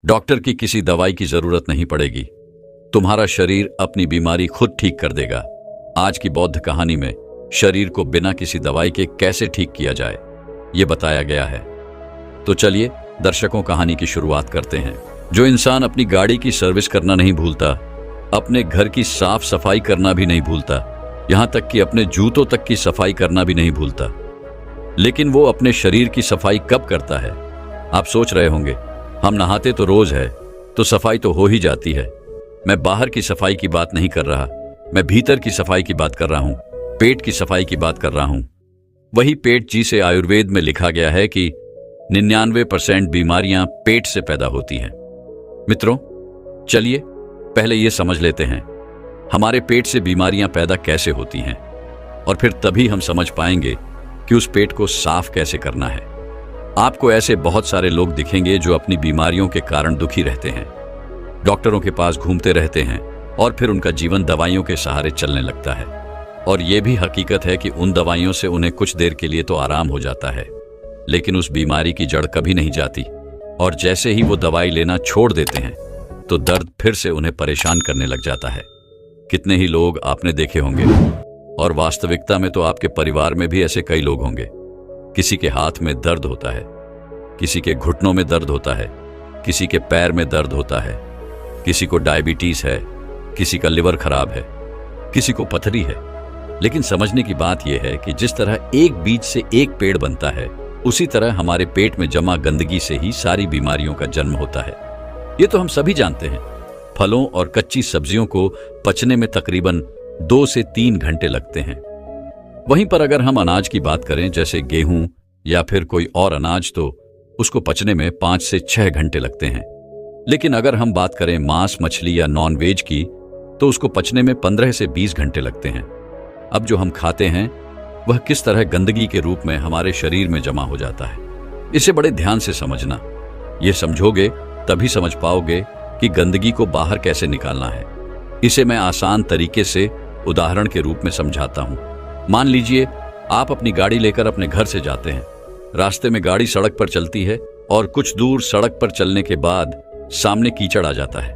Doctor की किसी दवाई की जरूरत नहीं पड़ेगी। तुम्हारा शरीर अपनी बीमारी खुद ठीक कर देगा। आज की बौद्ध कहानी में शरीर को बिना किसी दवाई के कैसे ठीक किया जाए, यह बताया गया है। तो चलिए दर्शकों, कहानी की शुरुआत करते हैं। जो इंसान अपनी गाड़ी की सर्विस करना नहीं भूलता, अपने घर की साफ सफाई करना भी नहीं भूलता, यहां तक कि अपने जूतों तक की सफाई करना भी नहीं भूलता, लेकिन वो अपने शरीर की सफाई कब करता है? आप सोच रहे होंगे, हम नहाते तो रोज है, तो सफाई तो हो ही जाती है। मैं बाहर की सफाई की बात नहीं कर रहा, मैं भीतर की सफाई की बात कर रहा हूं, पेट की सफाई की बात कर रहा हूं। वही पेट जिसे आयुर्वेद में लिखा गया है कि 99% बीमारियां पेट से पैदा होती हैं। मित्रों, चलिए पहले यह समझ लेते हैं हमारे पेट से बीमारियां पैदा कैसे होती हैं, और फिर तभी हम समझ पाएंगे कि उस पेट को साफ कैसे करना है। आपको ऐसे बहुत सारे लोग दिखेंगे जो अपनी बीमारियों के कारण दुखी रहते हैं, डॉक्टरों के पास घूमते रहते हैं, और फिर उनका जीवन दवाइयों के सहारे चलने लगता है। और यह भी हकीकत है कि उन दवाइयों से उन्हें कुछ देर के लिए तो आराम हो जाता है, लेकिन उस बीमारी की जड़ कभी नहीं जाती। और जैसे ही वो दवाई लेना छोड़ देते हैं तो दर्द फिर से उन्हें परेशान करने लग जाता है। कितने ही लोग आपने देखे होंगे, और वास्तविकता में तो आपके परिवार में भी ऐसे कई लोग होंगे। किसी के हाथ में दर्द होता है, किसी के घुटनों में दर्द होता है, किसी के पैर में दर्द होता है, किसी को डायबिटीज है, किसी का लिवर खराब है, किसी को पथरी है। लेकिन समझने की बात यह है कि जिस तरह एक बीज से एक पेड़ बनता है, उसी तरह हमारे पेट में जमा गंदगी से ही सारी बीमारियों का जन्म होता है। ये तो हम सभी जानते हैं। फलों और कच्ची सब्जियों को पचने में तकरीबन 2 से 3 घंटे लगते हैं। वहीं पर अगर हम अनाज की बात करें, जैसे गेहूं या फिर कोई और अनाज, तो उसको पचने में 5 से 6 घंटे लगते हैं। लेकिन अगर हम बात करें मांस, मछली या नॉन वेज की, तो उसको पचने में 15 से 20 घंटे लगते हैं। अब जो हम खाते हैं वह किस तरह गंदगी के रूप में हमारे शरीर में जमा हो जाता है, इसे बड़े ध्यान से समझना। यह समझोगे तभी समझ पाओगे कि गंदगी को बाहर कैसे निकालना है। इसे मैं आसान तरीके से उदाहरण के रूप में समझाता हूं। मान लीजिए आप अपनी गाड़ी लेकर अपने घर से जाते हैं। रास्ते में गाड़ी सड़क पर चलती है और कुछ दूर सड़क पर चलने के बाद सामने कीचड़ आ जाता है।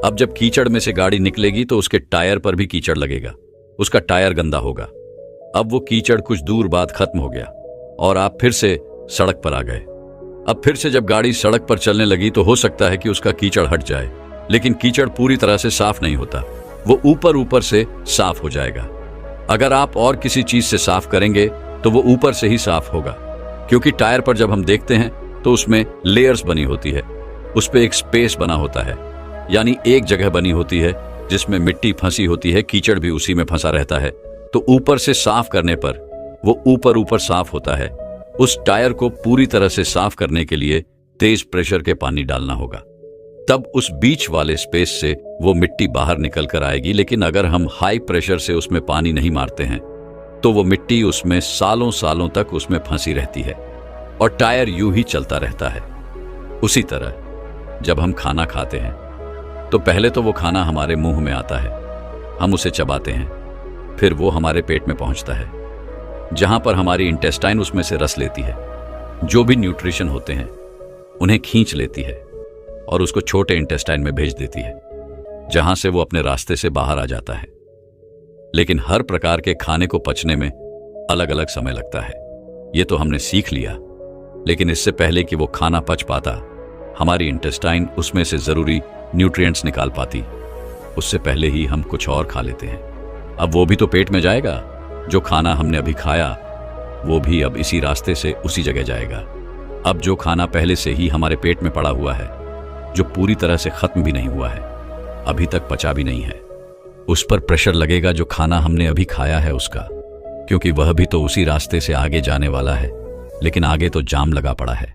अब जब कीचड़ में से गाड़ी निकलेगी तो उसके टायर पर भी कीचड़ लगेगा, उसका टायर गंदा होगा। अब वो कीचड़ कुछ दूर बाद खत्म हो गया और आप फिर से सड़क पर आ गए। अब फिर से जब गाड़ी सड़क पर चलने लगी तो हो सकता है कि उसका कीचड़ हट जाए, लेकिन कीचड़ पूरी तरह से साफ नहीं होता, वो ऊपर ऊपर से साफ हो जाएगा। अगर आप और किसी चीज से साफ करेंगे तो वो ऊपर से ही साफ होगा, क्योंकि टायर पर जब हम देखते हैं तो उसमें लेयर्स बनी होती है, उस पर एक स्पेस बना होता है, यानी एक जगह बनी होती है जिसमें मिट्टी फंसी होती है, कीचड़ भी उसी में फंसा रहता है। तो ऊपर से साफ करने पर वो ऊपर ऊपर साफ होता है। उस टायर को पूरी तरह से साफ करने के लिए तेज प्रेशर के पानी डालना होगा, तब उस बीच वाले स्पेस से वो मिट्टी बाहर निकल कर आएगी। लेकिन अगर हम हाई प्रेशर से उसमें पानी नहीं मारते हैं तो वो मिट्टी उसमें सालों सालों तक उसमें फंसी रहती है और टायर यूं ही चलता रहता है। उसी तरह जब हम खाना खाते हैं तो पहले तो वो खाना हमारे मुंह में आता है, हम उसे चबाते हैं, फिर वो हमारे पेट में पहुंचता है, जहां पर हमारी इंटेस्टाइन उसमें से रस लेती है। जो भी न्यूट्रिशन होते हैं उन्हें खींच लेती है और उसको छोटे इंटेस्टाइन में भेज देती है, जहां से वो अपने रास्ते से बाहर आ जाता है। लेकिन हर प्रकार के खाने को पचने में अलग अलग समय लगता है, ये तो हमने सीख लिया। लेकिन इससे पहले कि वो खाना पच पाता, हमारी इंटेस्टाइन उसमें से जरूरी न्यूट्रिएंट्स निकाल पाती, उससे पहले ही हम कुछ और खा लेते हैं। अब वो भी तो पेट में जाएगा। जो खाना हमने अभी खाया वो भी अब इसी रास्ते से उसी जगह जाएगा। अब जो खाना पहले से ही हमारे पेट में पड़ा हुआ है, जो पूरी तरह से खत्म भी नहीं हुआ है, अभी तक पचा भी नहीं है, उस पर प्रेशर लगेगा जो खाना हमने अभी खाया है उसका, क्योंकि वह भी तो उसी रास्ते से आगे जाने वाला है। लेकिन आगे तो जाम लगा पड़ा है।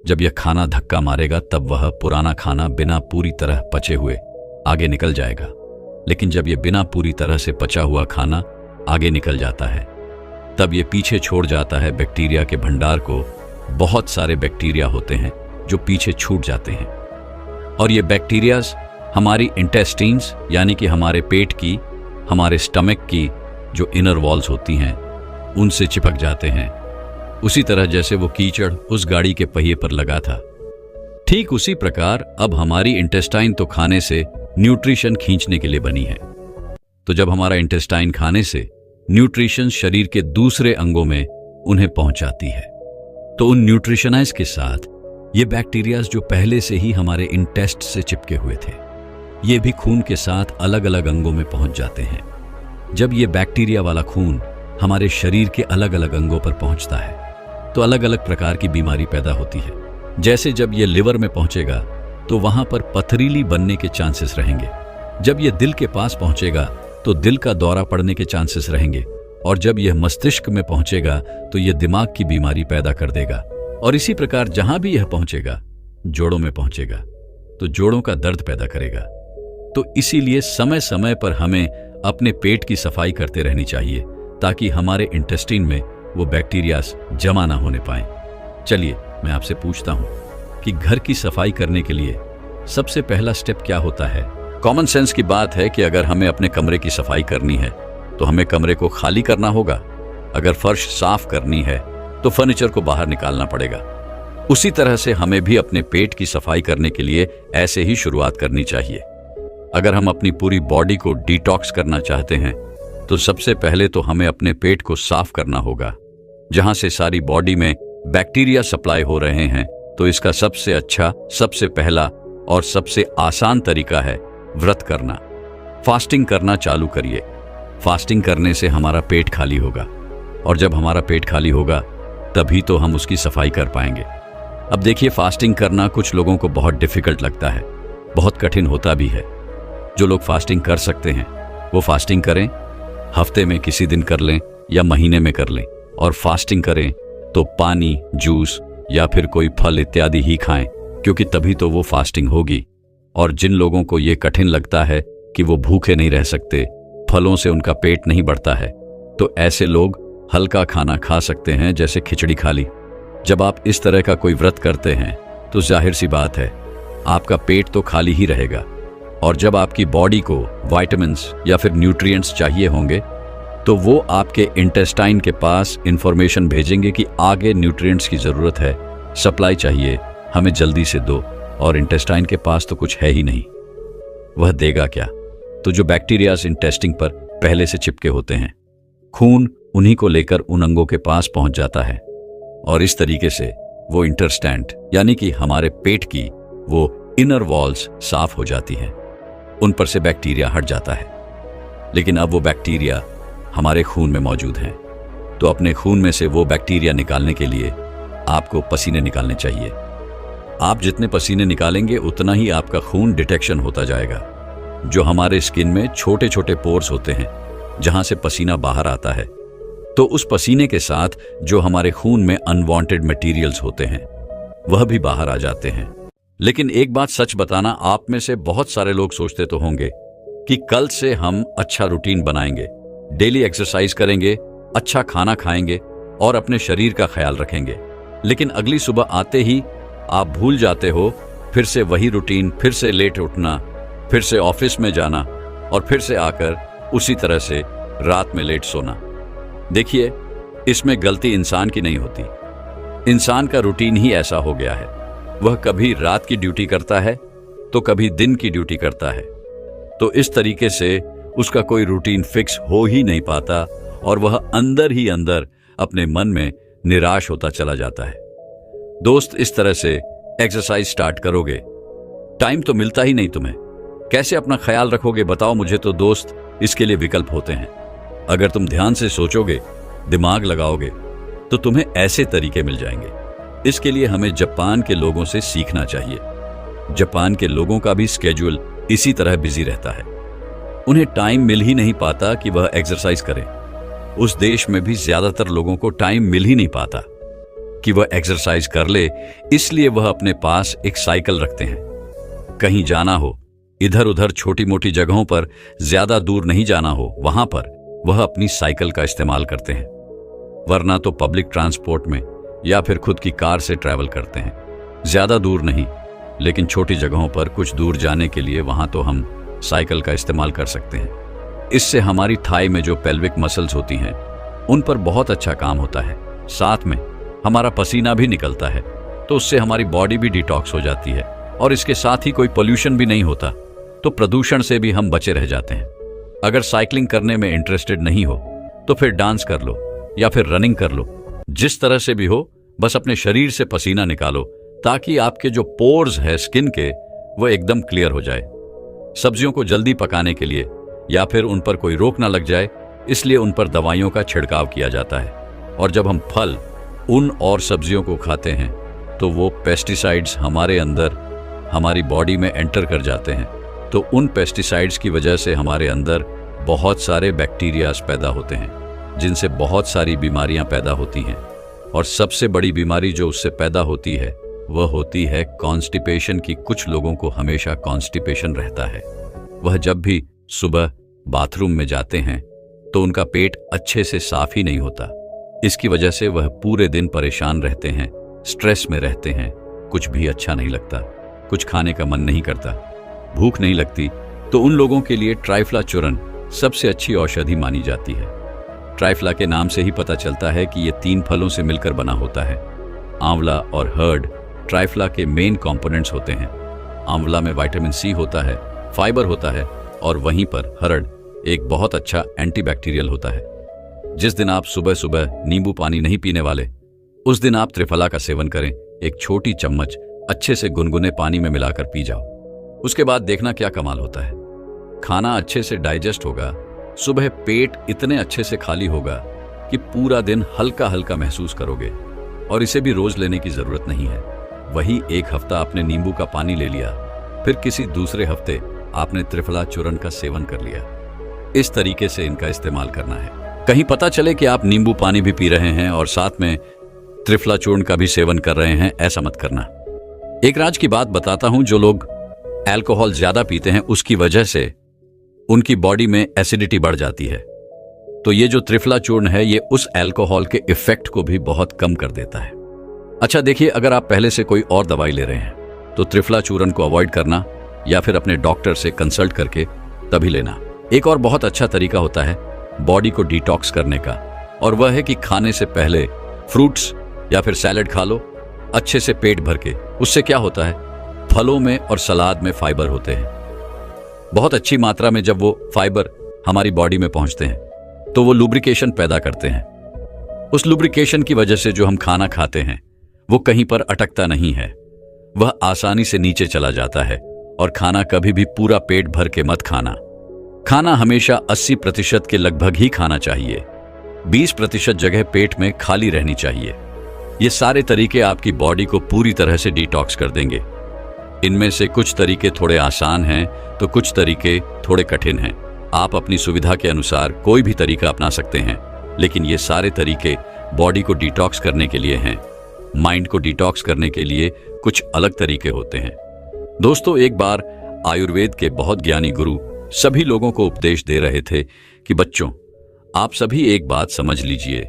जब यह खाना धक्का मारेगा तब वह पुराना खाना बिना पूरी तरह पचे हुए आगे निकल जाएगा। लेकिन जब यह बिना पूरी तरह से पचा हुआ खाना आगे निकल जाता है, तब यह पीछे छोड़ जाता है बैक्टीरिया के भंडार को। बहुत सारे बैक्टीरिया होते हैं जो पीछे छूट जाते हैं, और ये बैक्टीरियाज हमारी इंटेस्टीन्स यानी कि हमारे पेट की, हमारे स्टमक की जो इनर वॉल्स होती हैं उनसे चिपक जाते हैं। उसी तरह जैसे वो कीचड़ उस गाड़ी के पहिए पर लगा था, ठीक उसी प्रकार अब हमारी इंटेस्टाइन तो खाने से न्यूट्रिशन खींचने के लिए बनी है। तो जब हमारा इंटेस्टाइन खाने से न्यूट्रिशन शरीर के दूसरे अंगों में उन्हें पहुंचाती है, तो उन न्यूट्रिशनाइज के साथ ये बैक्टीरियाज जो पहले से ही हमारे इंटेस्ट से चिपके हुए थे, ये भी खून के साथ अलग अलग अंगों में पहुंच जाते हैं। जब ये बैक्टीरिया वाला खून हमारे शरीर के अलग अलग अंगों पर पहुंचता है तो अलग अलग प्रकार की बीमारी पैदा होती है। जैसे जब ये लिवर में पहुंचेगा तो वहां पर पथरीली बनने के चांसेस रहेंगे। जब ये दिल के पास पहुंचेगा तो दिल का दौरा पड़ने के चांसेस रहेंगे। और जब यह मस्तिष्क में पहुंचेगा तो यह दिमाग की बीमारी पैदा कर देगा। और इसी प्रकार जहां भी यह पहुंचेगा, जोड़ों में पहुंचेगा तो जोड़ों का दर्द पैदा करेगा। तो इसीलिए समय समय पर हमें अपने पेट की सफाई करते रहनी चाहिए ताकि हमारे इंटेस्टाइन में वो बैक्टीरियाज जमा ना होने पाए। चलिए मैं आपसे पूछता हूं कि घर की सफाई करने के लिए सबसे पहला स्टेप क्या होता है? कॉमन सेंस की बात है कि अगर हमें अपने कमरे की सफाई करनी है तो हमें कमरे को खाली करना होगा। अगर फर्श साफ करनी है तो फर्नीचर को बाहर निकालना पड़ेगा। उसी तरह से हमें भी अपने पेट की सफाई करने के लिए ऐसे ही शुरुआत करनी चाहिए। अगर हम अपनी पूरी बॉडी को डिटॉक्स करना चाहते हैं तो सबसे पहले तो हमें अपने पेट को साफ करना होगा। जहां से सारी बॉडी में बैक्टीरिया सप्लाई हो रहे हैं, तो इसका सबसे अच्छा, सबसे पहला और सबसे आसान तरीका है व्रत करना। फास्टिंग करना चालू करिए। फास्टिंग करने से हमारा पेट खाली होगा और जब हमारा पेट खाली होगा तभी तो हम उसकी सफाई कर पाएंगे। अब देखिए, फास्टिंग करना कुछ लोगों को बहुत डिफिकल्ट लगता है, बहुत कठिन होता भी है। जो लोग फास्टिंग कर सकते हैं वो फास्टिंग करें, हफ्ते में किसी दिन कर लें या महीने में कर लें। और फास्टिंग करें तो पानी, जूस या फिर कोई फल इत्यादि ही खाएं, क्योंकि तभी तो वो फास्टिंग होगी। और जिन लोगों को ये कठिन लगता है कि वो भूखे नहीं रह सकते, फलों से उनका पेट नहीं बढ़ता है, तो ऐसे लोग हल्का खाना खा सकते हैं, जैसे खिचड़ी खा ली। जब आप इस तरह का कोई व्रत करते हैं तो जाहिर सी बात है आपका पेट तो खाली ही रहेगा। और जब आपकी बॉडी को विटामिन्स या फिर न्यूट्रिएंट्स चाहिए होंगे तो वो आपके इंटेस्टाइन के पास इंफॉर्मेशन भेजेंगे कि आगे न्यूट्रिएंट्स की ज़रूरत है, सप्लाई चाहिए, हमें जल्दी से दो। और इंटेस्टाइन के पास तो कुछ है ही नहीं, वह देगा क्या? तो जो बैक्टीरियाज इंटेस्टिन पर पहले से चिपके होते हैं, खून उन्हीं को लेकर उन अंगों के पास पहुंच जाता है और इस तरीके से वो इंटेस्टाइन यानी कि हमारे पेट की वो इनर वॉल्स साफ हो जाती हैं, उन पर से बैक्टीरिया हट जाता है। लेकिन अब वो बैक्टीरिया हमारे खून में मौजूद हैं, तो अपने खून में से वो बैक्टीरिया निकालने के लिए आपको पसीने निकालने चाहिए। आप जितने पसीने निकालेंगे उतना ही आपका खून डिटेक्शन होता जाएगा। जो हमारे स्किन में छोटे छोटे पोर्स होते हैं जहां से पसीना बाहर आता है, तो उस पसीने के साथ जो हमारे खून में अनवांटेड मटेरियल्स होते हैं वह भी बाहर आ जाते हैं। लेकिन एक बात सच बताना, आप में से बहुत सारे लोग सोचते तो होंगे कि कल से हम अच्छा रूटीन बनाएंगे, डेली एक्सरसाइज करेंगे, अच्छा खाना खाएंगे और अपने शरीर का ख्याल रखेंगे। लेकिन अगली सुबह आते ही आप भूल जाते हो, फिर से वही रूटीन, फिर से लेट उठना, फिर से ऑफिस में जाना और फिर से आकर उसी तरह से रात में लेट सोना। देखिए, इसमें गलती इंसान की नहीं होती, इंसान का रूटीन ही ऐसा हो गया है। वह कभी रात की ड्यूटी करता है तो कभी दिन की ड्यूटी करता है, तो इस तरीके से उसका कोई रूटीन फिक्स हो ही नहीं पाता और वह अंदर ही अंदर अपने मन में निराश होता चला जाता है। दोस्त, इस तरह से एक्सरसाइज स्टार्ट करोगे, टाइम तो मिलता ही नहीं तुम्हें, कैसे अपना ख्याल रखोगे बताओ मुझे? तो दोस्त, इसके लिए विकल्प होते हैं। अगर तुम ध्यान से सोचोगे, दिमाग लगाओगे, तो तुम्हें ऐसे तरीके मिल जाएंगे। इसके लिए हमें जापान के लोगों से सीखना चाहिए। जापान के लोगों का भी स्केड्यूल इसी तरह बिजी रहता है, उन्हें टाइम मिल ही नहीं पाता कि वह एक्सरसाइज करें। उस देश में भी ज्यादातर लोगों को टाइम मिल ही नहीं पाता कि वह एक्सरसाइज कर ले, इसलिए वह अपने पास एक साइकिल रखते हैं। कहीं जाना हो, इधर उधर छोटी मोटी जगहों पर, ज्यादा दूर नहीं जाना हो, वहां पर वह अपनी साइकिल का इस्तेमाल करते हैं, वरना तो पब्लिक ट्रांसपोर्ट में या फिर खुद की कार से ट्रैवल करते हैं। ज्यादा दूर नहीं, लेकिन छोटी जगहों पर कुछ दूर जाने के लिए वहां तो हम साइकिल का इस्तेमाल कर सकते हैं। इससे हमारी थाई में जो पेल्विक मसल्स होती हैं उन पर बहुत अच्छा काम होता है, साथ में हमारा पसीना भी निकलता है तो उससे हमारी बॉडी भी डिटॉक्स हो जाती है और इसके साथ ही कोई पोल्यूशन भी नहीं होता, तो प्रदूषण से भी हम बचे रह जाते हैं। अगर साइकिलिंग करने में इंटरेस्टेड नहीं हो तो फिर डांस कर लो या फिर रनिंग कर लो, जिस तरह से भी हो, बस अपने शरीर से पसीना निकालो ताकि आपके जो पोर्स है स्किन के वो एकदम क्लियर हो जाए। सब्जियों को जल्दी पकाने के लिए या फिर उन पर कोई रोक ना लग जाए, इसलिए उन पर दवाइयों का छिड़काव किया जाता है। और जब हम फल, उन और सब्जियों को खाते हैं तो वो पेस्टिसाइड्स हमारे अंदर, हमारी बॉडी में एंटर कर जाते हैं, तो उन पेस्टिसाइड्स की वजह से हमारे अंदर बहुत सारे बैक्टीरियाज पैदा होते हैं, जिनसे बहुत सारी बीमारियां पैदा होती हैं। और सबसे बड़ी बीमारी जो उससे पैदा होती है वह होती है कॉन्स्टिपेशन की। कुछ लोगों को हमेशा कॉन्स्टिपेशन रहता है। वह जब भी सुबह बाथरूम में जाते हैं तो उनका पेट अच्छे से साफ ही नहीं होता। इसकी वजह से वह पूरे दिन परेशान रहते हैं, स्ट्रेस में रहते हैं, कुछ भी अच्छा नहीं लगता, कुछ खाने का मन नहीं करता, भूख नहीं लगती। तो उन लोगों के लिए ट्राइफ्ला चूर्ण सबसे अच्छी औषधि मानी जाती है। ट्राइफ्ला के नाम से ही पता चलता है कि ये 3 फलों से मिलकर बना होता है। आंवला और हर्ड ट्राइफ्ला के मेन कंपोनेंट्स होते हैं। आंवला में विटामिन सी होता है, फाइबर होता है, और वहीं पर हर्ड एक बहुत अच्छा एंटीबैक्टीरियल होता है। जिस दिन आप सुबह सुबह नींबू पानी नहीं पीने वाले, उस दिन आप त्रिफला का सेवन करें। एक छोटी चम्मच अच्छे से गुनगुने पानी में मिलाकर पी जाओ। उसके बाद देखना क्या कमाल होता है। खाना अच्छे से डाइजेस्ट होगा, सुबह पेट इतने अच्छे से खाली होगा कि पूरा दिन हल्का हल्का महसूस करोगे। और इसे भी रोज लेने की जरूरत नहीं है। वही एक हफ्ता आपने नींबू का पानी ले लिया, फिर किसी दूसरे हफ्ते आपने त्रिफला चूर्ण का सेवन कर लिया। इस तरीके से इनका इस्तेमाल करना है। कहीं पता चले कि आप नींबू पानी भी पी रहे हैं और साथ में त्रिफला चूर्ण का भी सेवन कर रहे हैं, ऐसा मत करना। एक राज की बात बताता हूं, जो लोग अल्कोहल ज्यादा पीते हैं उसकी वजह से उनकी बॉडी में एसिडिटी बढ़ जाती है। तो ये जो त्रिफला चूर्ण है ये उस अल्कोहल के इफेक्ट को भी बहुत कम कर देता है। अच्छा देखिए, अगर आप पहले से कोई और दवाई ले रहे हैं तो त्रिफला चूर्ण को अवॉइड करना या फिर अपने डॉक्टर से कंसल्ट करके तभी लेना। एक और बहुत अच्छा तरीका होता है बॉडी को डिटॉक्स करने का, और वह है कि खाने से पहले फ्रूट्स या फिर सैलेड खा लो अच्छे से पेट भर के। उससे क्या होता है, फलों में और सलाद में फाइबर होते हैं बहुत अच्छी मात्रा में। जब वो फाइबर हमारी बॉडी में पहुंचते हैं तो वो लुब्रिकेशन पैदा करते हैं। उस लुब्रिकेशन की वजह से जो हम खाना खाते हैं वो कहीं पर अटकता नहीं है, वह आसानी से नीचे चला जाता है। और खाना कभी भी पूरा पेट भर के मत खाना। खाना हमेशा 80% के लगभग ही खाना चाहिए। 20% जगह पेट में खाली रहनी चाहिए। ये सारे तरीके आपकी बॉडी को पूरी तरह से डिटॉक्स कर देंगे। इनमें से कुछ तरीके थोड़े आसान हैं तो कुछ तरीके थोड़े कठिन हैं। आप अपनी सुविधा के अनुसार कोई भी तरीका अपना सकते हैं, लेकिन ये सारे तरीके बॉडी को डिटॉक्स करने के लिए हैं। माइंड को डिटॉक्स करने के लिए कुछ अलग तरीके होते हैं। दोस्तों, एक बार आयुर्वेद के बहुत ज्ञानी गुरु सभी लोगों को उपदेश दे रहे थे कि बच्चों, आप सभी एक बात समझ लीजिए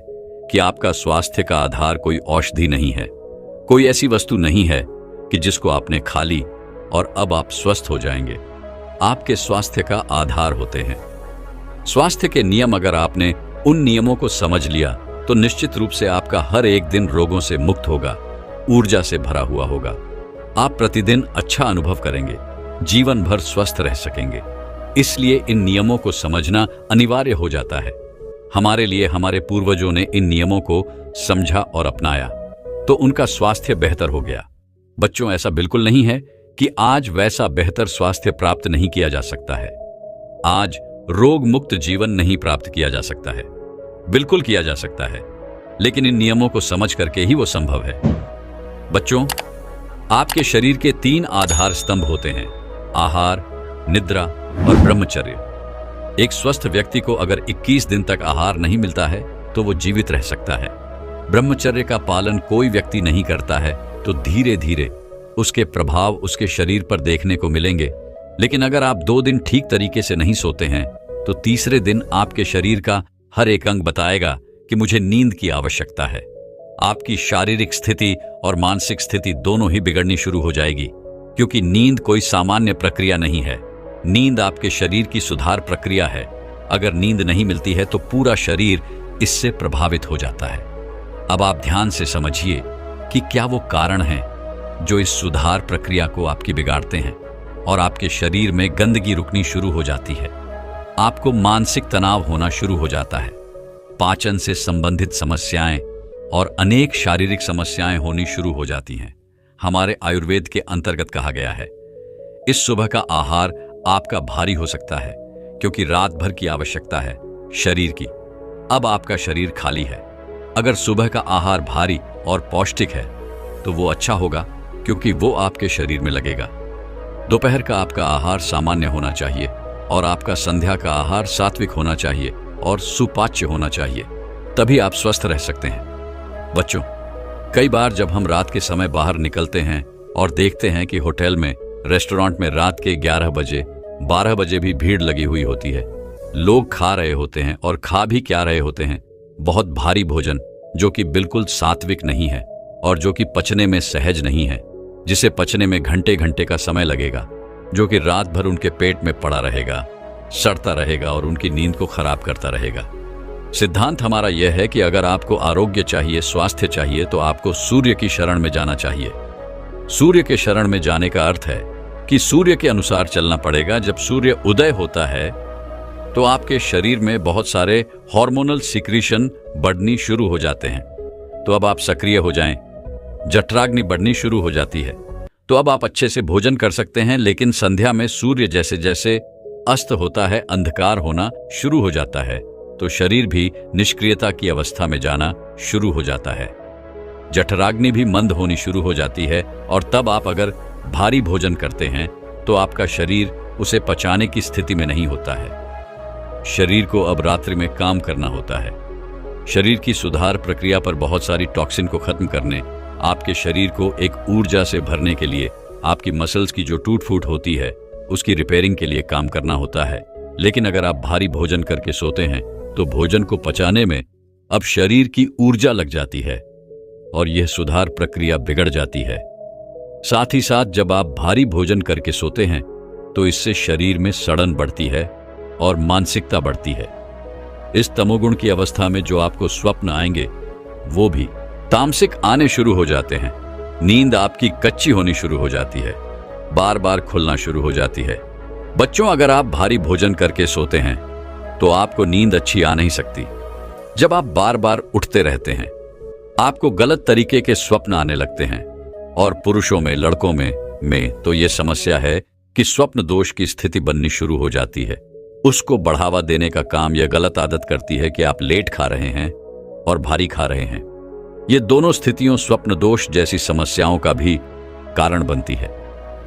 कि आपका स्वास्थ्य का आधार कोई औषधि नहीं है, कोई ऐसी वस्तु नहीं है कि जिसको आपने खा ली और अब आप स्वस्थ हो जाएंगे। आपके स्वास्थ्य का आधार होते हैं स्वास्थ्य के नियम। अगर आपने उन नियमों को समझ लिया तो निश्चित रूप से आपका हर एक दिन रोगों से मुक्त होगा, ऊर्जा से भरा हुआ होगा। आप प्रतिदिन अच्छा अनुभव करेंगे, जीवन भर स्वस्थ रह सकेंगे। इसलिए इन नियमों को समझना अनिवार्य हो जाता है। हमारे लिए हमारे पूर्वजों ने इन नियमों को समझा और अपनाया तो उनका स्वास्थ्य बेहतर हो गया। बच्चों, ऐसा बिल्कुल नहीं है कि आज वैसा बेहतर स्वास्थ्य प्राप्त नहीं किया जा सकता है। आज रोग मुक्त जीवन नहीं प्राप्त किया जा सकता है, बिल्कुल किया जा सकता है, लेकिन इन नियमों को समझ करके ही वो संभव है। बच्चों, आपके शरीर के 3 आधार स्तंभ होते हैं, आहार, निद्रा और ब्रह्मचर्य। एक स्वस्थ व्यक्ति को अगर 21 दिन तक आहार नहीं मिलता है तो वो जीवित रह सकता है। ब्रह्मचर्य का पालन कोई व्यक्ति नहीं करता है तो धीरे धीरे उसके प्रभाव उसके शरीर पर देखने को मिलेंगे। लेकिन अगर आप 2 दिन ठीक तरीके से नहीं सोते हैं तो तीसरे दिन आपके शरीर का हर एक अंग बताएगा कि मुझे नींद की आवश्यकता है। आपकी शारीरिक स्थिति और मानसिक स्थिति दोनों ही बिगड़नी शुरू हो जाएगी, क्योंकि नींद कोई सामान्य प्रक्रिया नहीं है। नींद आपके शरीर की सुधार प्रक्रिया है। अगर नींद नहीं मिलती है तो पूरा शरीर इससे प्रभावित हो जाता है। अब आप ध्यान से समझिए कि क्या वो कारण हैं जो इस सुधार प्रक्रिया को आपकी बिगाड़ते हैं और आपके शरीर में गंदगी रुकनी शुरू हो जाती है। आपको मानसिक तनाव होना शुरू हो जाता है, पाचन से संबंधित समस्याएं और अनेक शारीरिक समस्याएं होनी शुरू हो जाती हैं। हमारे आयुर्वेद के अंतर्गत कहा गया है, इस सुबह का आहार आपका भारी हो सकता है क्योंकि रात भर की आवश्यकता है शरीर की। अब आपका शरीर खाली है। अगर सुबह का आहार भारी और पौष्टिक है तो वो अच्छा होगा क्योंकि वो आपके शरीर में लगेगा। दोपहर का आपका आहार सामान्य होना चाहिए और आपका संध्या का आहार सात्विक होना चाहिए और सुपाच्य होना चाहिए, तभी आप स्वस्थ रह सकते हैं। बच्चों, कई बार जब हम रात के समय बाहर निकलते हैं और देखते हैं कि होटल में, रेस्टोरेंट में रात के 11 बजे 12 बजे भी भीड़ लगी हुई होती है। लोग खा रहे होते हैं और खा भी क्या रहे होते हैं, बहुत भारी भोजन जो कि बिल्कुल सात्विक नहीं है और जो कि पचने में सहज नहीं है, जिसे पचने में घंटे घंटे का समय लगेगा, जो कि रात भर उनके पेट में पड़ा रहेगा, सड़ता रहेगा और उनकी नींद को खराब करता रहेगा। सिद्धांत हमारा यह है कि अगर आपको आरोग्य चाहिए, स्वास्थ्य चाहिए, तो आपको सूर्य की शरण में जाना चाहिए। सूर्य के शरण में जाने का अर्थ है कि सूर्य के अनुसार चलना पड़ेगा। जब सूर्य उदय होता है तो आपके शरीर में बहुत सारे हार्मोनल सिक्रीशन बढ़नी शुरू हो जाते हैं, तो अब आप सक्रिय हो जाएं, जठराग्नि बढ़नी शुरू हो जाती है, तो अब आप अच्छे से भोजन कर सकते हैं। लेकिन संध्या में सूर्य जैसे जैसे अस्त होता है, अंधकार होना शुरू हो जाता है, तो शरीर भी निष्क्रियता की अवस्था में जाना शुरू हो जाता है, जठराग्नि भी मंद होनी शुरू हो जाती है। और तब आप अगर भारी भोजन करते हैं तो आपका शरीर उसे पचाने की स्थिति में नहीं होता है। शरीर को अब रात्रि में काम करना होता है। शरीर की सुधार प्रक्रिया पर बहुत सारी टॉक्सिन को खत्म करने, आपके शरीर को एक ऊर्जा से भरने के लिए, आपकी मसल्स की जो टूट फूट होती है उसकी रिपेयरिंग के लिए काम करना होता है। लेकिन अगर आप भारी भोजन करके सोते हैं तो भोजन को पचाने में अब शरीर की ऊर्जा लग जाती है और यह सुधार प्रक्रिया बिगड़ जाती है। साथ ही साथ जब आप भारी भोजन करके सोते हैं तो इससे शरीर में सड़न बढ़ती है और मानसिकता बढ़ती है। इस तमोगुण की अवस्था में जो आपको स्वप्न आएंगे वो भी तामसिक आने शुरू हो जाते हैं। नींद आपकी कच्ची होनी शुरू हो जाती है, बार बार खुलना शुरू हो जाती है। बच्चों, अगर आप भारी भोजन करके सोते हैं तो आपको नींद अच्छी आ नहीं सकती। जब आप बार बार उठते रहते हैं आपको गलत तरीके के स्वप्न आने लगते हैं। और पुरुषों में, लड़कों में तो यह समस्या है कि स्वप्न दोष की स्थिति बननी शुरू हो जाती है। उसको बढ़ावा देने का काम यह गलत आदत करती है कि आप लेट खा रहे हैं और भारी खा रहे हैं। ये दोनों स्थितियों स्वप्न दोष जैसी समस्याओं का भी कारण बनती है।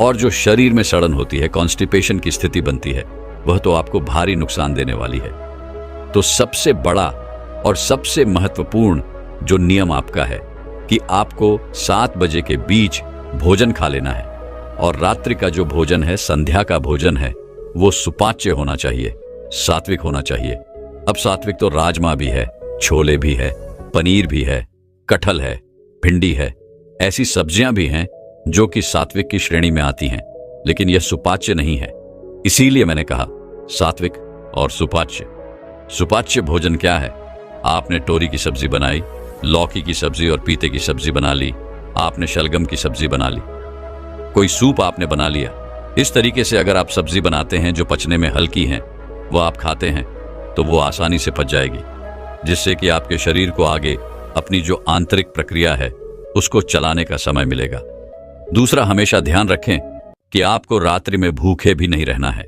और जो शरीर में सड़न होती है, कॉन्स्टिपेशन की स्थिति बनती है, वह तो आपको भारी नुकसान देने वाली है। तो सबसे बड़ा और सबसे महत्वपूर्ण जो नियम आपका है कि आपको 7 बजे के बीच भोजन खा लेना है और रात्रि का जो भोजन है, संध्या का भोजन है, वो सुपाच्य होना चाहिए, सात्विक होना चाहिए। अब सात्विक तो राजमा भी है, छोले भी है, पनीर भी है, कटहल है, भिंडी है, ऐसी सब्जियां भी हैं जो कि सात्विक की श्रेणी में आती हैं, लेकिन यह सुपाच्य नहीं है। इसीलिए मैंने कहा सात्विक और सुपाच्य। सुपाच्य भोजन क्या है? आपने तोरी की सब्जी बनाई, लौकी की सब्जी और पीते की सब्जी बना ली, आपने शलगम की सब्जी बना ली, कोई सूप आपने बना लिया। इस तरीके से अगर आप सब्जी बनाते हैं जो पचने में हल्की हैं, वो आप खाते हैं तो वो आसानी से पच जाएगी, जिससे कि आपके शरीर को आगे अपनी जो आंतरिक प्रक्रिया है उसको चलाने का समय मिलेगा। दूसरा, हमेशा ध्यान रखें कि आपको रात्रि में भूखे भी नहीं रहना है।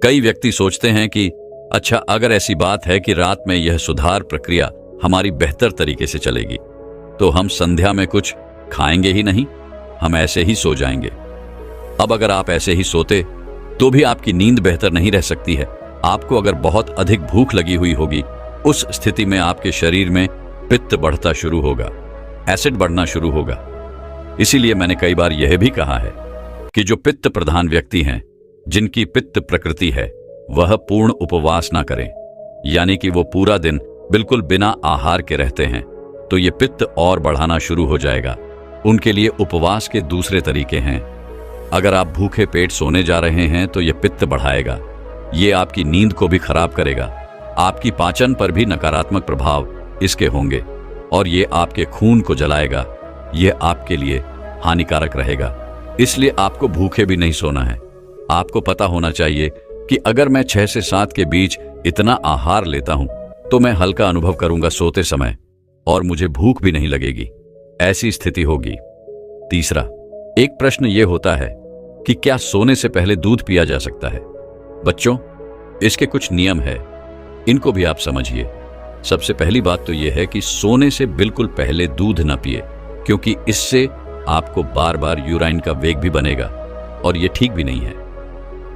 कई व्यक्ति सोचते हैं कि अच्छा, अगर ऐसी बात है कि रात में यह सुधार प्रक्रिया हमारी बेहतर तरीके से चलेगी तो हम संध्या में कुछ खाएंगे ही नहीं, हम ऐसे ही सो जाएंगे। अब अगर आप ऐसे ही सोते तो भी आपकी नींद बेहतर नहीं रह सकती है। आपको अगर बहुत अधिक भूख लगी हुई होगी, उस स्थिति में आपके शरीर में पित्त बढ़ता शुरू होगा, एसिड बढ़ना शुरू होगा। इसीलिए मैंने कई बार यह भी कहा है कि जो पित्त प्रधान व्यक्ति हैं, जिनकी पित्त प्रकृति है, वह पूर्ण उपवास ना करें, यानी कि वो पूरा दिन बिल्कुल बिना आहार के रहते हैं, तो ये पित्त और बढ़ाना शुरू हो जाएगा। उनके लिए उपवास के दूसरे तरीके हैं। अगर आप भूखे पेट सोने जा रहे हैं तो ये पित्त बढ़ाएगा, ये आपकी नींद को भी खराब करेगा, आपकी पाचन पर भी नकारात्मक प्रभाव इसके होंगे और ये आपके खून को जलाएगा, यह आपके लिए हानिकारक रहेगा। इसलिए आपको भूखे भी नहीं सोना है। आपको पता होना चाहिए कि अगर मैं 6 से 7 के बीच इतना आहार लेता हूं तो मैं हल्का अनुभव करूंगा सोते समय और मुझे भूख भी नहीं लगेगी। ऐसी स्थिति होगी। तीसरा, एक प्रश्न यह होता है कि क्या सोने से पहले दूध पिया जा सकता है? बच्चों, इसके कुछ नियम है, इनको भी आप समझिए। सबसे पहली बात तो यह है कि सोने से बिल्कुल पहले दूध न पिए, क्योंकि इससे आपको बार बार यूराइन का वेग भी बनेगा और यह ठीक भी नहीं है।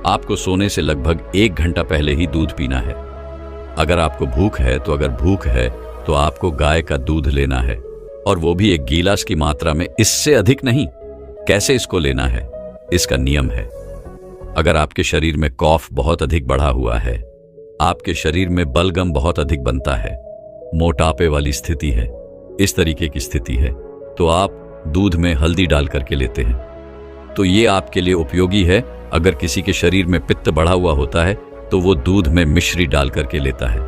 आपको सोने से लगभग 1 घंटा पहले ही दूध पीना है। अगर आपको भूख है तो आपको गाय का दूध लेना है, और वो भी 1 गिलास की मात्रा में, इससे अधिक नहीं। कैसे इसको लेना है, इसका नियम है। अगर आपके शरीर में कॉफ बहुत अधिक बढ़ा हुआ है, आपके शरीर में बलगम बहुत अधिक बनता है, मोटापे वाली स्थिति है, इस तरीके की स्थिति है, तो आप दूध में हल्दी डाल करके लेते हैं। तो ये आपके लिए उपयोगी है। अगर किसी के शरीर में पित्त बढ़ा हुआ होता है तो वो दूध में मिश्री डाल करके लेता है,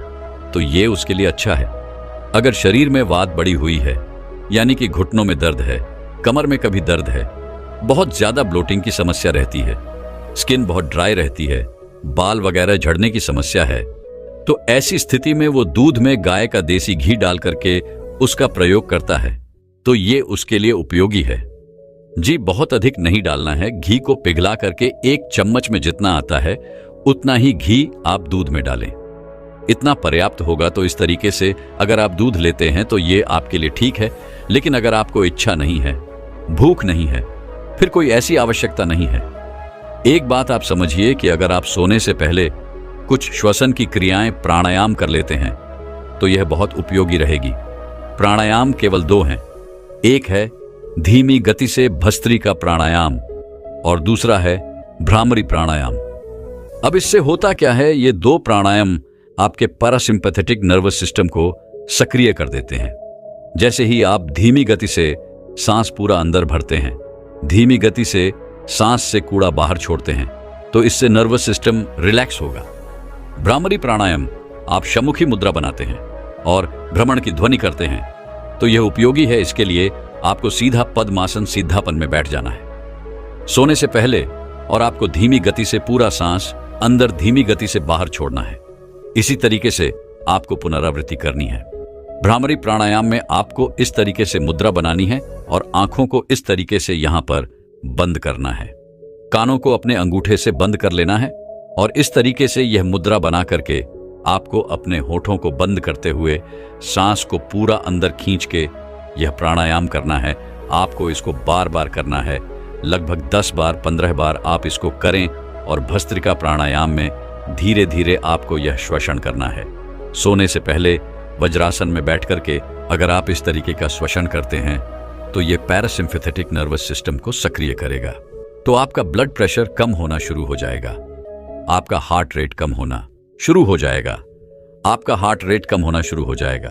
तो ये उसके लिए अच्छा है। अगर शरीर में वात बढ़ी हुई है, यानी कि घुटनों में दर्द है, कमर में कभी दर्द है, बहुत ज्यादा ब्लोटिंग की समस्या रहती है, स्किन बहुत ड्राई रहती है, बाल वगैरह झड़ने की समस्या है, तो ऐसी स्थिति में वो दूध में गाय का देसी घी डाल करके उसका प्रयोग करता है, तो ये उसके लिए उपयोगी है। जी, बहुत अधिक नहीं डालना है। घी को पिघला करके 1 चम्मच में जितना आता है उतना ही घी आप दूध में डालें, इतना पर्याप्त होगा। तो इस तरीके से अगर आप दूध लेते हैं तो ये आपके लिए ठीक है। लेकिन अगर आपको इच्छा नहीं है, भूख नहीं है, फिर कोई ऐसी आवश्यकता नहीं है। एक बात आप समझिए कि अगर आप सोने से पहले कुछ श्वसन की क्रियाएं, प्राणायाम कर लेते हैं तो यह बहुत उपयोगी रहेगी। प्राणायाम केवल 2 हैं। एक है धीमी गति से भस्त्रिका प्राणायाम और दूसरा है भ्रामरी प्राणायाम। अब इससे होता क्या है, ये 2 प्राणायाम आपके पैरासिम्पैथेटिक नर्वस सिस्टम को सक्रिय कर देते हैं। जैसे ही आप धीमी गति से सांस पूरा अंदर भरते हैं, धीमी गति से सांस से कूड़ा बाहर छोड़ते हैं, तो इससे नर्वस सिस्टम रिलैक्स होगा। भ्रामरी प्राणायाम आप शमुखी मुद्रा बनाते हैं और भ्रमण की ध्वनि करते हैं, तो यह उपयोगी है। इसके लिए आपको सीधा पद्मासन, सीधापन में बैठ जाना है सोने से पहले, और आपको धीमी गति से पूरा सांस अंदर, धीमी गति से बाहर छोड़ना है। इसी तरीके से आपको पुनरावृत्ति करनी है। भ्रामरी प्राणायाम में आपको इस तरीके से मुद्रा बनानी है और आंखों को इस तरीके से यहां पर बंद करना है। कानों को अपने अंगूठे से बंद कर लेना है और इस तरीके से यह मुद्रा बना करके आपको अपने होठों को बंद करते हुए सांस को पूरा अंदर खींच के यह प्राणायाम करना है। आपको इसको बार बार करना है, लगभग 10 बार, 15 बार आप इसको करें और भस्त्रिका प्राणायाम में धीरे धीरे आपको यह श्वसन करना है। सोने से पहले वज्रासन में बैठ करके अगर आप इस तरीके का श्वसन करते हैं तो यह पैरासिम्पैथेटिक नर्वस सिस्टम को सक्रिय करेगा। तो आपका ब्लड प्रेशर कम होना शुरू हो जाएगा, आपका हार्ट रेट कम होना शुरू हो जाएगा, आपका हार्ट रेट कम होना शुरू हो जाएगा,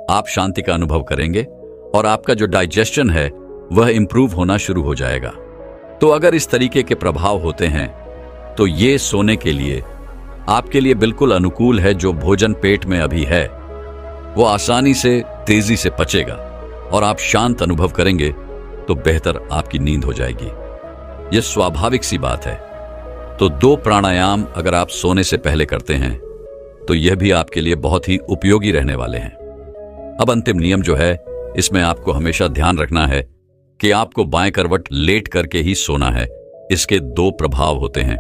आप शांति का अनुभव करेंगे और आपका जो डाइजेशन है वह इंप्रूव होना शुरू हो जाएगा। तो अगर इस तरीके के प्रभाव होते हैं तो ये सोने के लिए आपके लिए बिल्कुल अनुकूल है। जो भोजन पेट में अभी है वो आसानी से, तेजी से पचेगा और आप शांत अनुभव करेंगे, तो बेहतर आपकी नींद हो जाएगी। यह स्वाभाविक सी बात है। तो 2 प्राणायाम अगर आप सोने से पहले करते हैं तो यह भी आपके लिए बहुत ही उपयोगी रहने वाले हैं। अब अंतिम नियम जो है, इसमें आपको हमेशा ध्यान रखना है कि आपको बाएं करवट लेट करके ही सोना है। इसके 2 प्रभाव होते हैं।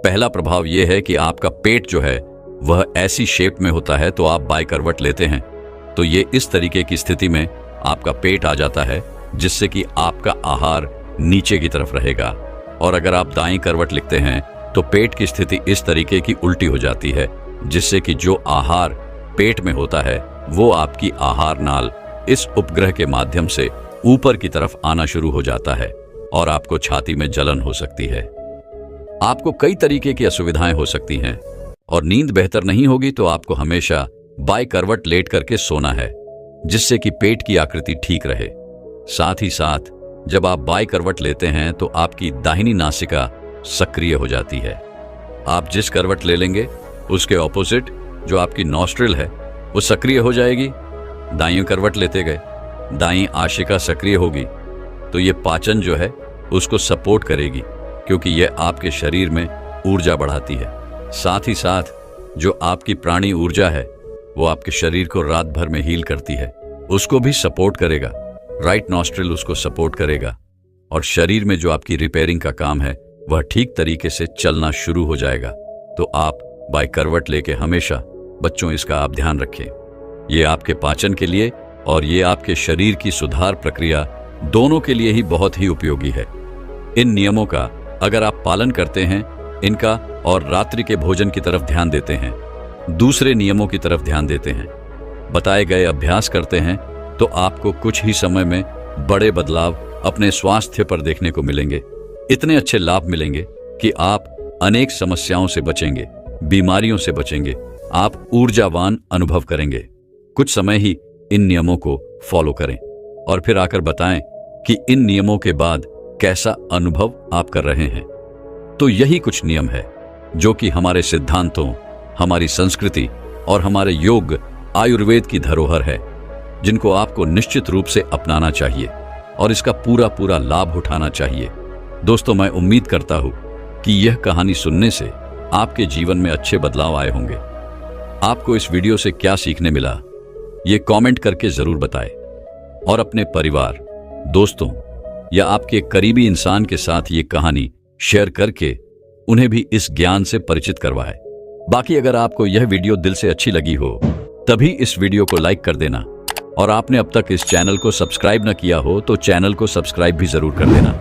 पहला प्रभाव यह है कि आपका पेट जो है वह ऐसी शेप में होता है, तो आप बाएं करवट लेते हैं तो ये इस तरीके की स्थिति में आपका पेट आ जाता है, जिससे कि आपका आहार नीचे की तरफ रहेगा। और अगर आप दाईं करवट लिखते हैं तो पेट की स्थिति इस तरीके की उल्टी हो जाती है, जिससे कि जो आहार पेट में होता है वो आपकी आहार नाल इस उपग्रह के माध्यम से ऊपर की तरफ आना शुरू हो जाता है और आपको छाती में जलन हो सकती है। आपको कई तरीके की असुविधाएं हो सकती हैं और नींद बेहतर नहीं होगी, तो आपको हमेशा बाएं करवट लेट करके सोना है, जिससे कि पेट की आकृति ठीक रहे। साथ ही साथ जब आप बाएं करवट लेते हैं तो आपकी दाहिनी नासिका सक्रिय हो जाती है। आप जिस करवट ले लेंगे उसके ऑपोजिट जो आपकी नॉस्ट्रिल है वो सक्रिय हो जाएगी। दाईं करवट लेते गए दाईं आशिका सक्रिय होगी तो ये पाचन जो है उसको सपोर्ट करेगी, क्योंकि यह आपके शरीर में ऊर्जा बढ़ाती है। साथ ही साथ जो आपकी प्राणी ऊर्जा है वो आपके शरीर को रात भर में हील करती है, उसको भी सपोर्ट करेगा। राइट नॉस्ट्रिल उसको सपोर्ट करेगा और शरीर में जो आपकी रिपेयरिंग का काम है वह ठीक तरीके से चलना शुरू हो जाएगा। तो आप बाय करवट लेके हमेशा बच्चों इसका आप ध्यान रखें। ये आपके पाचन के लिए और ये आपके शरीर की सुधार प्रक्रिया दोनों के लिए ही बहुत ही उपयोगी है। इन नियमों का अगर आप पालन करते हैं इनका और रात्रि के भोजन की तरफ ध्यान देते हैं, दूसरे नियमों की तरफ ध्यान देते हैं, बताए गए अभ्यास करते हैं, तो आपको कुछ ही समय में बड़े बदलाव अपने स्वास्थ्य पर देखने को मिलेंगे। इतने अच्छे लाभ मिलेंगे कि आप अनेक समस्याओं से बचेंगे, बीमारियों से बचेंगे, आप ऊर्जावान अनुभव करेंगे। कुछ समय ही इन नियमों को फॉलो करें और फिर आकर बताएं कि इन नियमों के बाद कैसा अनुभव आप कर रहे हैं। तो यही कुछ नियम है जो कि हमारे सिद्धांतों, हमारी संस्कृति और हमारे योग आयुर्वेद की धरोहर है, जिनको आपको निश्चित रूप से अपनाना चाहिए और इसका पूरा पूरा लाभ उठाना चाहिए। दोस्तों, मैं उम्मीद करता हूं कि यह कहानी सुनने से आपके जीवन में अच्छे बदलाव आए होंगे। आपको इस वीडियो से क्या सीखने मिला ये कमेंट करके जरूर बताएं और अपने परिवार, दोस्तों या आपके करीबी इंसान के साथ ये कहानी शेयर करके उन्हें भी इस ज्ञान से परिचित करवाएं। बाकी अगर आपको यह वीडियो दिल से अच्छी लगी हो तभी इस वीडियो को लाइक कर देना और आपने अब तक इस चैनल को सब्सक्राइब न किया हो तो चैनल को सब्सक्राइब भी जरूर कर देना।